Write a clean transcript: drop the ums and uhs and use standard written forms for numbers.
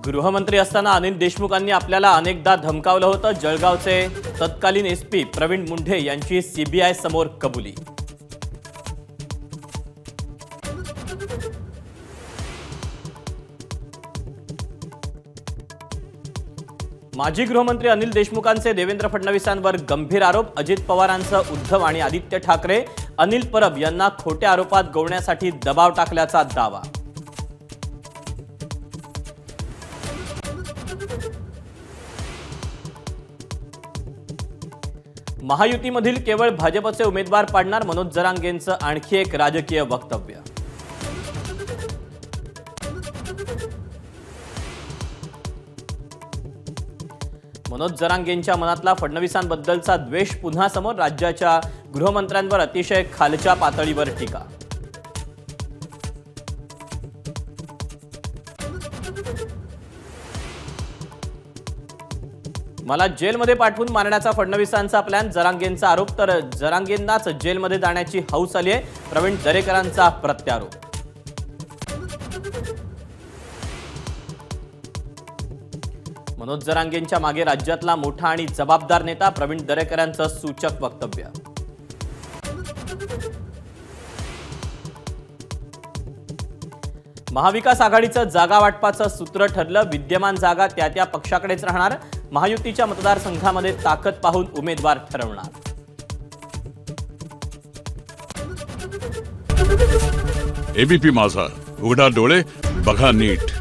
गृहमंत्री असताना अनिल देशमुखांनी आपल्याला अनेकदा धमकावलं होतं। जळगावचे तत्कालीन एसपी प्रवीण मुंढे यांची सीबीआय समोर कबुली। माजी गृहमंत्री अनिल देशमुखांचे देवेंद्र फडणवीसांवर गंभीर आरोप। अजित पवारांचा उद्धव आणि आदित्य ठाकरे अनिल परब यांना खोट्या आरोपात गोवण्यासाठी दबाव टाकल्याचा दावा। महायुतीमधील केवळ भाजपचे उमेदवार पाडणार मनोज जरांगेंचं आणखी एक राजकीय वक्तव्य। मनोज जरांगेंच्या मनातला फडणवीसांबद्दलचा द्वेष पुन्हा समोर। राज्याच्या गृहमंत्र्यांवर अतिशय खालच्या पातळीवर टीका। मला जेलमध्ये पाठवून मारण्याचा फडणवीसांचा प्लॅन, जरांगेंचा आरोप। तर जरांगेंनाच जेलमध्ये जाण्याची हौस आली आहे, प्रवीण दरेकरांचा प्रत्यारोप। मनोज जरांगेंच्या मागे राज्यातला मोठा आणि जबाबदार नेता, प्रवीण दरेकरांचं सूचक वक्तव्य। महाविकास आघाडीचं जागा वाटपाचं सूत्र ठरलं। विद्यमान जागा त्या पक्षाकडेच राहणार। महायुतीच्या मतदारसंघामध्ये ताकद पाहून उमेदवार ठरवणार। एबीपी माझा, उघडा डोळे बघा नीट।